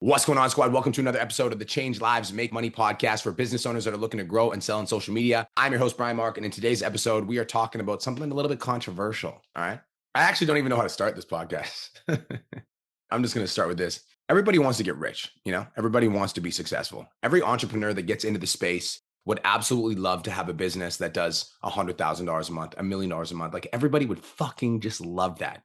What's going on, squad? Welcome to another episode of the Change Lives, Make Money podcast for business owners that are looking to grow and sell on social media. I'm your host, Brian Mark, and in today's episode, we are talking about something a little bit controversial, all right? I actually don't even know how to start this podcast. I'm just going to start with this. Everybody wants to get rich, Everybody wants to be successful. Every entrepreneur that gets into the space would absolutely love to have a business that does $100,000 a month, $1 million a month. Like everybody would fucking just love that.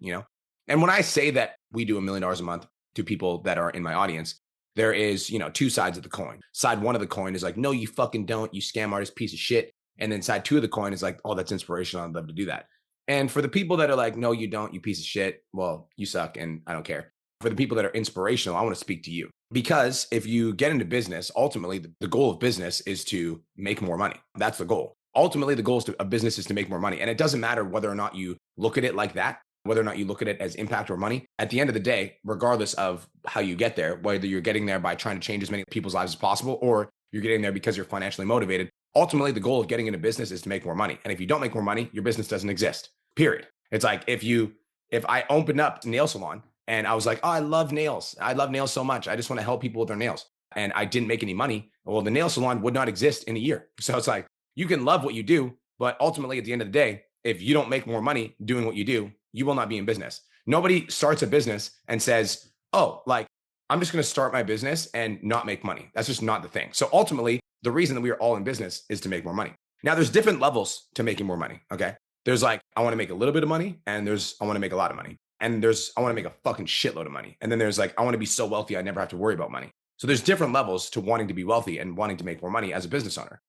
And when I say that we do $1 million a month, to people that are in my audience, there is, two sides of the coin. Side one of the coin is like, no, you fucking don't, you scam artist piece of shit. And then side two of the coin is like, oh, that's inspirational. I'd love to do that. And for the people that are like, no, you don't, you piece of shit, well, you suck and I don't care. For the people that are inspirational, I want to speak to you. Because if you get into business, ultimately, the goal of business is to make more money. That's the goal. Ultimately, the goal of business is to make more money. And it doesn't matter whether or not you look at it like that, whether or not you look at it as impact or money. At the end of the day, regardless of how you get there, whether you're getting there by trying to change as many people's lives as possible, or you're getting there because you're financially motivated, ultimately the goal of getting into business is to make more money. And if you don't make more money, your business doesn't exist, period. It's like if I opened up a nail salon and I was like, oh, I love nails. I love nails so much. I just want to help people with their nails. And I didn't make any money. Well, the nail salon would not exist in a year. So it's like, you can love what you do, but ultimately at the end of the day, if you don't make more money doing what you do, you will not be in business. Nobody starts a business and says, oh, like, I'm just going to start my business and not make money. That's just not the thing. So ultimately, the reason that we are all in business is to make more money. Now, there's different levels to making more money, okay? There's like, I want to make a little bit of money, and there's, I want to make a lot of money. And there's, I want to make a fucking shitload of money. And then there's like, I want to be so wealthy, I never have to worry about money. So there's different levels to wanting to be wealthy and wanting to make more money as a business owner.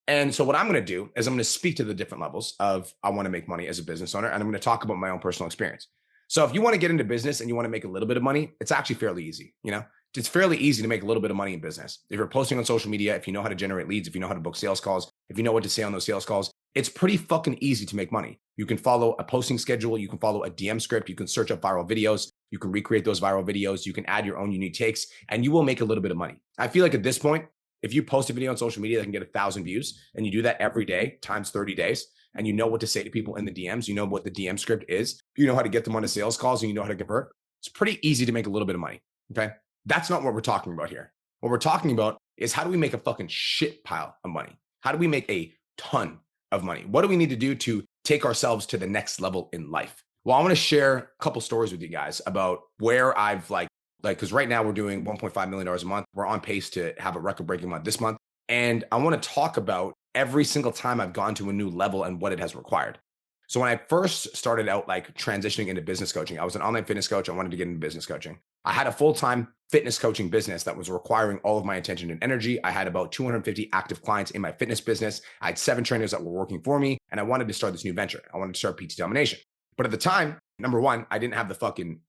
And so what I'm going to do is I'm going to speak to the different levels of I want to make money as a business owner, and I'm going to talk about my own personal experience. So if you want to get into business and you want to make a little bit of money, it's actually fairly easy. It's fairly easy to make a little bit of money in business. If you're posting on social media, if you know how to generate leads, if you know how to book sales calls, if you know what to say on those sales calls, it's pretty fucking easy to make money. You can follow a posting schedule. You can follow a DM script. You can search up viral videos. You can recreate those viral videos. You can add your own unique takes, and you will make a little bit of money. I feel like at this point, if you post a video on social media that can get 1,000 views and you do that every day times 30 days, and you know what to say to people in the DMs, you know what the DM script is, you know how to get them on the sales calls, and you know how to convert, it's pretty easy to make a little bit of money. Okay. That's not what we're talking about here. What we're talking about is how do we make a fucking shit pile of money? How do we make a ton of money? What do we need to do to take ourselves to the next level in life? Well, I want to share a couple stories with you guys about where I've because right now we're doing $1.5 million a month. We're on pace to have a record-breaking month this month. And I want to talk about every single time I've gone to a new level and what it has required. So when I first started out transitioning into business coaching, I was an online fitness coach. I wanted to get into business coaching. I had a full-time fitness coaching business that was requiring all of my attention and energy. I had about 250 active clients in my fitness business. I had 7 trainers that were working for me, and I wanted to start this new venture. I wanted to start PT Domination. But at the time, number one, I didn't have the fucking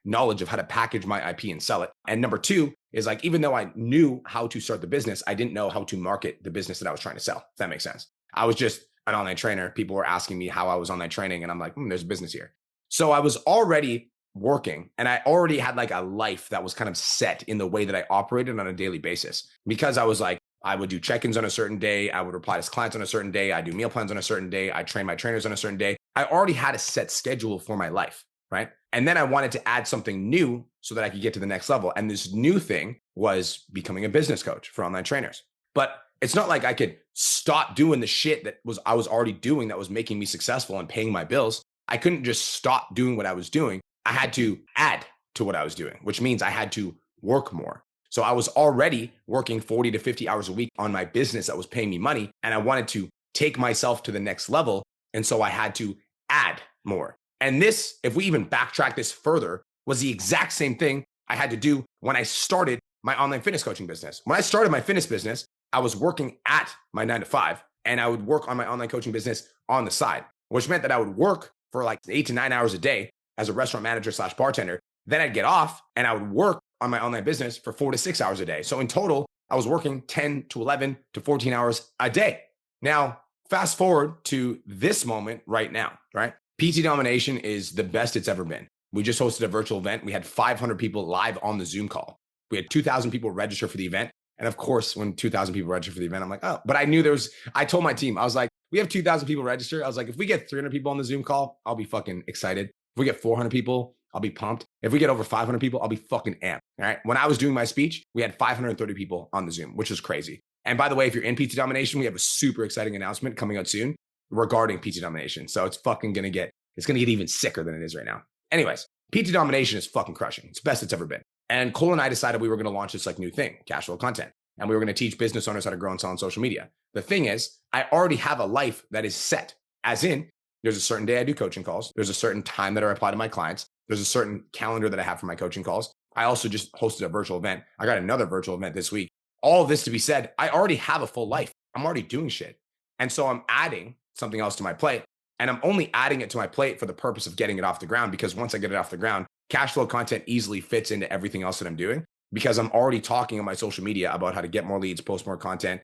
knowledge of how to package my IP and sell it. And number two is even though I knew how to start the business, I didn't know how to market the business that I was trying to sell, if that makes sense. I was just an online trainer. People were asking me how I was online training, and I'm like, there's a business here. So I was already working, and I already had a life that was kind of set in the way that I operated on a daily basis, because I was I would do check-ins on a certain day. I would reply to clients on a certain day. I do meal plans on a certain day. I train my trainers on a certain day. I already had a set schedule for my life, right? And then I wanted to add something new so that I could get to the next level. And this new thing was becoming a business coach for online trainers. But it's not like I could stop doing the shit that I was already doing that was making me successful and paying my bills. I couldn't just stop doing what I was doing. I had to add to what I was doing, which means I had to work more. So I was already working 40 to 50 hours a week on my business that was paying me money, and I wanted to take myself to the next level. And so I had to add more. And this, if we even backtrack this further, was the exact same thing I had to do when I started my online fitness coaching business. When I started my fitness business, I was working at my 9 to 5, and I would work on my online coaching business on the side, which meant that I would work for 8 to 9 hours a day as a restaurant manager / bartender. Then I'd get off and I would work on my online business for 4 to 6 hours a day. So in total, I was working 10 to 11 to 14 hours a day. Now, fast forward to this moment right now, right? PT Domination is the best it's ever been. We just hosted a virtual event. We had 500 people live on the Zoom call. We had 2,000 people register for the event. And of course, when 2,000 people register for the event, I'm like, oh, but I knew I told my team, I was like, we have 2,000 people register. I was like, if we get 300 people on the Zoom call, I'll be fucking excited. If we get 400 people, I'll be pumped. If we get over 500 people, I'll be fucking amped. All right. When I was doing my speech, we had 530 people on the Zoom, which is crazy. And by the way, if you're in PT Domination, we have a super exciting announcement coming out soon regarding PT Domination. So it's fucking going to get even sicker than it is right now. Anyways, PT Domination is fucking crushing. It's the best it's ever been. And Cole and I decided we were going to launch this like new thing, cash flow content. And we were going to teach business owners how to grow and sell on social media. The thing is, I already have a life that is set, as in there's a certain day I do coaching calls. There's a certain time that I reply to my clients. There's a certain calendar that I have for my coaching calls. I also just hosted a virtual event. I got another virtual event this week. All of this to be said, I already have a full life. I'm already doing shit. And so I'm adding something else to my plate. And I'm only adding it to my plate for the purpose of getting it off the ground, because once I get it off the ground, cash flow content easily fits into everything else that I'm doing, because I'm already talking on my social media about how to get more leads, post more content,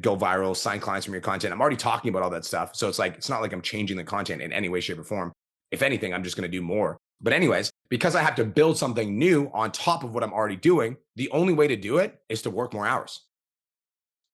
go viral, sign clients from your content. I'm already talking about all that stuff. So it's not like I'm changing the content in any way, shape, or form. If anything, I'm just going to do more. But anyways, because I have to build something new on top of what I'm already doing, the only way to do it is to work more hours.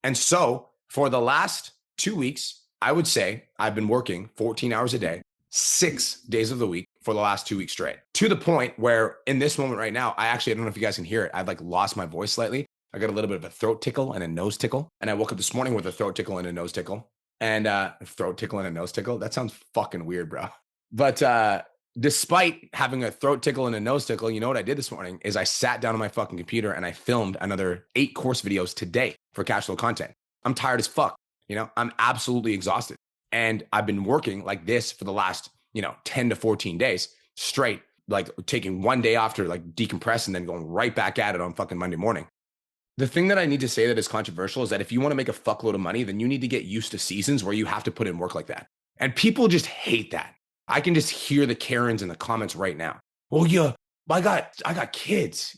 And so for the last 2 weeks, I would say I've been working 14 hours a day, 6 days of the week for the last 2 weeks straight, to the point where in this moment right now, I don't know if you guys can hear it. I've like lost my voice slightly. I got a little bit of a throat tickle and a nose tickle. And I woke up this morning with a throat tickle and a nose tickle. And throat tickle and a nose tickle. That sounds fucking weird, bro. But despite having a throat tickle and a nose tickle, you know what I did this morning is I sat down on my fucking computer and I filmed another 8 course videos today for cash flow content. I'm tired as fuck. I'm absolutely exhausted. And I've been working like this for the last, 10 to 14 days straight, like taking one day off to like decompress and then going right back at it on fucking Monday morning. The thing that I need to say that is controversial is that if you want to make a fuckload of money, then you need to get used to seasons where you have to put in work like that. And people just hate that. I can just hear the Karens in the comments right now. Well, yeah, I got kids,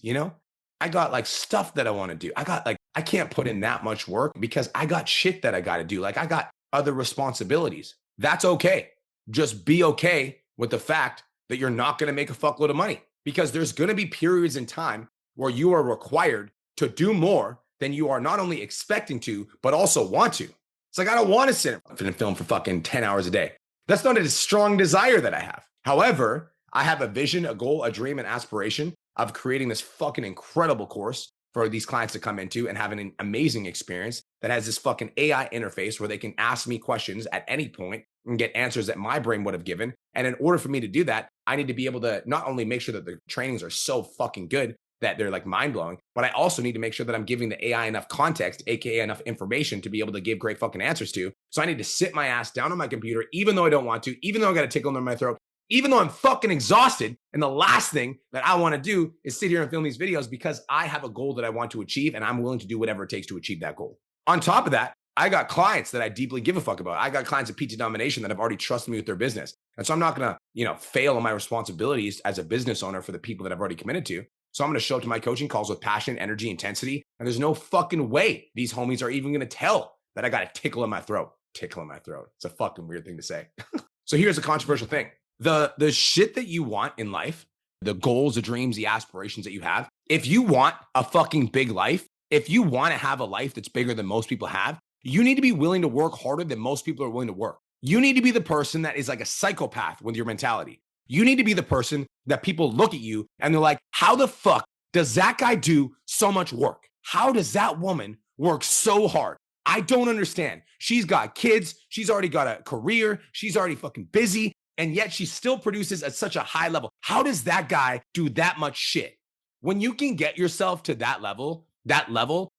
I got like stuff that I want to do. I can't put in that much work because I got shit that I got to do. Like I got other responsibilities. That's okay. Just be okay with the fact that you're not going to make a fuckload of money, because there's going to be periods in time where you are required to do more than you are not only expecting to, but also want to. It's like, I don't want to sit and film for fucking 10 hours a day. That's not a strong desire that I have. However, I have a vision, a goal, a dream, an aspiration of creating this fucking incredible course for these clients to come into and have an amazing experience that has this fucking AI interface where they can ask me questions at any point and get answers that my brain would have given. And in order for me to do that, I need to be able to not only make sure that the trainings are so fucking good that they're like mind blowing, but I also need to make sure that I'm giving the AI enough context, AKA enough information to be able to give great fucking answers to. So I need to sit my ass down on my computer, even though I don't want to, even though I got a tickle in my throat, even though I'm fucking exhausted. And the last thing that I want to do is sit here and film these videos because I have a goal that I want to achieve and I'm willing to do whatever it takes to achieve that goal. On top of that, I got clients that I deeply give a fuck about. I got clients at PT Domination that have already trusted me with their business. And so I'm not going to, fail on my responsibilities as a business owner for the people that I've already committed to. So I'm going to show up to my coaching calls with passion, energy, intensity. And there's no fucking way these homies are even going to tell that I got a tickle in my throat. Tickle in my throat. It's a fucking weird thing to say. So here's a controversial thing. The shit that you want in life, the goals, the dreams, the aspirations that you have, if you want a fucking big life, if you want to have a life that's bigger than most people have, you need to be willing to work harder than most people are willing to work. You need to be the person that is like a psychopath with your mentality. You need to be the person that people look at you and they're like, how the fuck does that guy do so much work? How does that woman work so hard? I don't understand. She's got kids. She's already got a career. She's already fucking busy. And yet she still produces at such a high level. How does that guy do that much shit? When you can get yourself to that level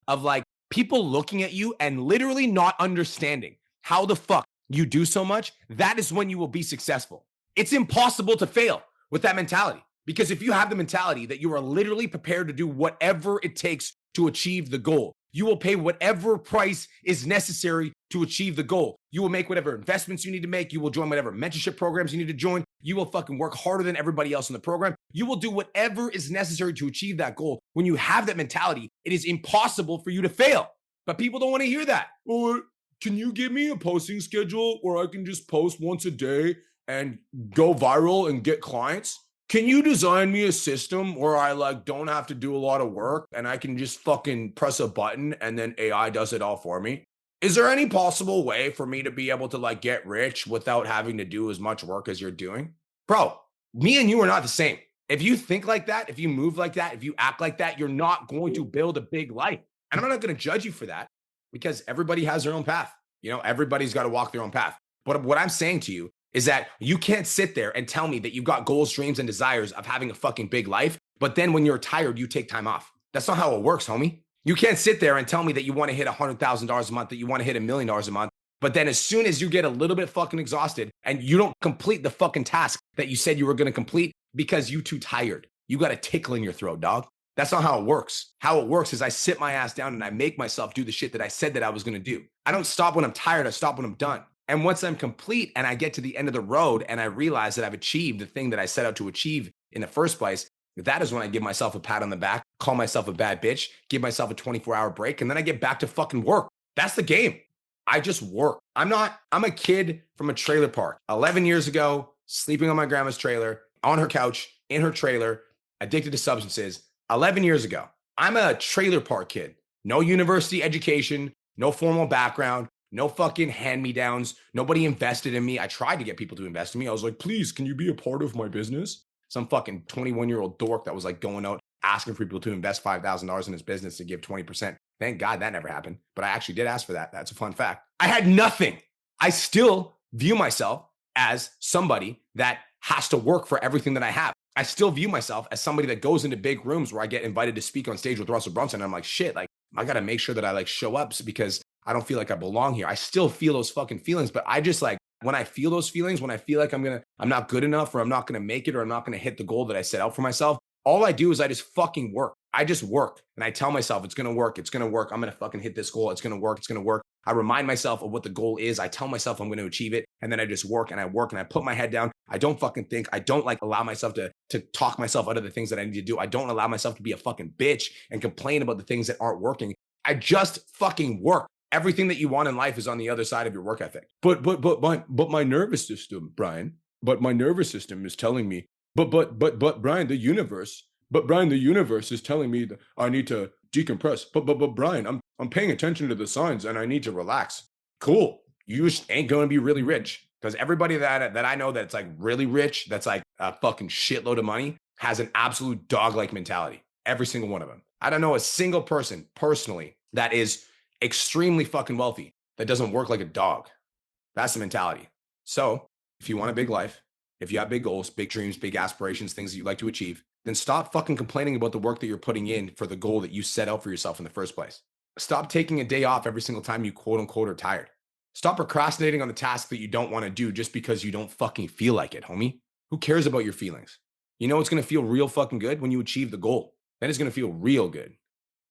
of like people looking at you and literally not understanding how the fuck you do so much, that is when you will be successful. It's impossible to fail with that mentality, because if you have the mentality that you are literally prepared to do whatever it takes to achieve the goal, you will pay whatever price is necessary to achieve the goal. You will make whatever investments you need to make. You will join whatever mentorship programs you need to join. You will fucking work harder than everybody else in the program. You will do whatever is necessary to achieve that goal. When you have that mentality, it is impossible for you to fail. But people don't want to hear that. Or can you give me a posting schedule where I can just post once a day and go viral and get clients? Can you design me a system where I like don't have to do a lot of work and I can just fucking press a button and then AI does it all for me? Is there any possible way for me to be able to like get rich without having to do as much work as you're doing? Bro, me and you are not the same. If you think like that, if you move like that, if you act like that, you're not going to build a big life. And I'm not going to judge you for that because everybody has their own path. Everybody's got to walk their own path. But what I'm saying to you is that you can't sit there and tell me that you've got goals, dreams, and desires of having a fucking big life, but then when you're tired, you take time off. That's not how it works, homie. You can't sit there and tell me that you want to hit $100,000 a month, that you want to hit $1 million a month, but then as soon as you get a little bit fucking exhausted and you don't complete the fucking task that you said you were going to complete because you too tired, you got a tickle in your throat, dog. That's not how it works. How it works is I sit my ass down and I make myself do the shit that I said that I was going to do. I don't stop when I'm tired. I stop when I'm done. And once I'm complete and I get to the end of the road and I realize that I've achieved the thing that I set out to achieve in the first place, that is when I give myself a pat on the back, call myself a bad bitch, give myself a 24-hour break, and then I get back to fucking work. That's the game. I just work. I'm a kid from a trailer park. 11 years ago, sleeping on my grandma's trailer, on her couch, in her trailer, addicted to substances. 11 years ago. I'm a trailer park kid. No university education, no formal background, no fucking hand-me-downs. Nobody invested in me. I tried to get people to invest in me. I was like, please, can you be a part of my business? Some fucking 21-year-old dork that was like going out asking for people to invest $5,000 in his business to give 20%. Thank God that never happened. But I actually did ask for that. That's a fun fact. I had nothing. I still view myself as somebody that has to work for everything that I have. I still view myself as somebody that goes into big rooms where I get invited to speak on stage with Russell Brunson. And I'm like, shit, like I got to make sure that I like show up because I don't feel like I belong here. I still feel those fucking feelings, but I just like, when I feel those feelings, when I feel like I'm not good enough or I'm not going to make it or I'm not going to hit the goal that I set out for myself, all I do is I just fucking work. I just work and I tell myself it's going to work. It's going to work. I'm going to fucking hit this goal. It's going to work. It's going to work. I remind myself of what the goal is. I tell myself I'm going to achieve it. And then I just work and I put my head down. I don't fucking think. I don't like allow myself to talk myself out of the things that I need to do. I don't allow myself to be a fucking bitch and complain about the things that aren't working. I just fucking work. Everything that you want in life is on the other side of your work ethic. But my nervous system, Brian, but my nervous system is telling me, but Brian, the universe is telling me that I need to decompress. But Brian, I'm paying attention to the signs and I need to relax. Cool. You just ain't going to be really rich because everybody that I know that's like really rich, that's like a fucking shitload of money, has an absolute dog-like mentality. Every single one of them. I don't know a single person personally that is extremely fucking wealthy that doesn't work like a dog. That's the mentality. So if you want a big life, if you have big goals, big dreams, big aspirations, things that you'd like to achieve, then stop fucking complaining about the work that you're putting in for the goal that you set out for yourself in the first place. Stop taking a day off every single time you quote unquote are tired. Stop procrastinating on the task that you don't want to do just because you don't fucking feel like it, homie. Who cares about your feelings? You know it's going to feel real fucking good when you achieve the goal. Then it's going to feel real good.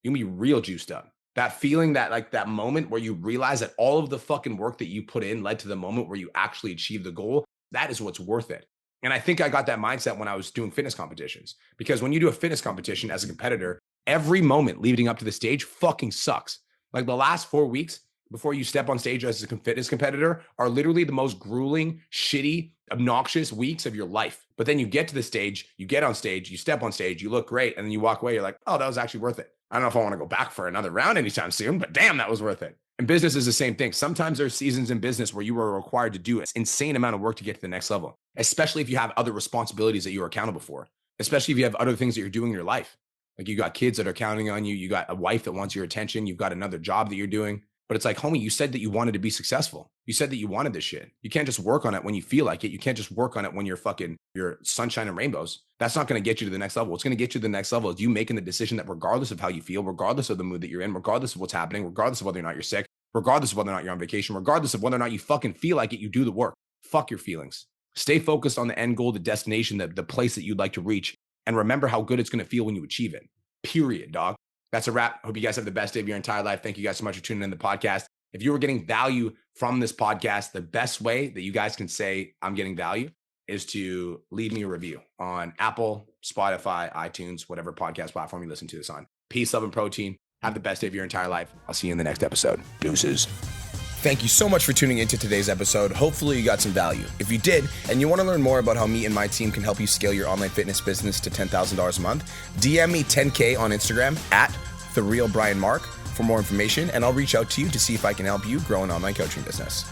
You'll be real juiced up. That feeling, that moment where you realize that all of the fucking work that you put in led to the moment where you actually achieve the goal, that is what's worth it. And I think I got that mindset when I was doing fitness competitions, because when you do a fitness competition as a competitor, every moment leading up to the stage fucking sucks. Like the last 4 weeks before you step on stage as a fitness competitor are literally the most grueling, shitty, obnoxious weeks of your life. But then you get to the stage, you get on stage, you step on stage, you look great, and then you walk away, you're like, oh, that was actually worth it. I don't know if I want to go back for another round anytime soon, but damn, that was worth it. And business is the same thing. Sometimes there's seasons in business where you are required to do an insane amount of work to get to the next level, especially if you have other responsibilities that you are accountable for, especially if you have other things that you're doing in your life. Like you got kids that are counting on you. You got a wife that wants your attention. You've got another job that you're doing. But it's like, homie, you said that you wanted to be successful. You said that you wanted this shit. You can't just work on it when you feel like it. You can't just work on it when you're sunshine and rainbows. That's not going to get you to the next level. What's going to get you to the next level is you making the decision that regardless of how you feel, regardless of the mood that you're in, regardless of what's happening, regardless of whether or not you're sick, regardless of whether or not you're on vacation, regardless of whether or not you fucking feel like it, you do the work. Fuck your feelings. Stay focused on the end goal, the destination, the place that you'd like to reach. And remember how good it's going to feel when you achieve it. Period, dog. That's a wrap. Hope you guys have the best day of your entire life. Thank you guys so much for tuning in the podcast. If you were getting value from this podcast, the best way that you guys can say I'm getting value is to leave me a review on Apple, Spotify, iTunes, whatever podcast platform you listen to this on. Peace, love, and protein. Have the best day of your entire life. I'll see you in the next episode. Deuces. Thank you so much for tuning into today's episode. Hopefully you got some value. If you did, and you want to learn more about how me and my team can help you scale your online fitness business to $10,000 a month, DM me 10K on Instagram at TheRealBrianMark for more information, and I'll reach out to you to see if I can help you grow an online coaching business.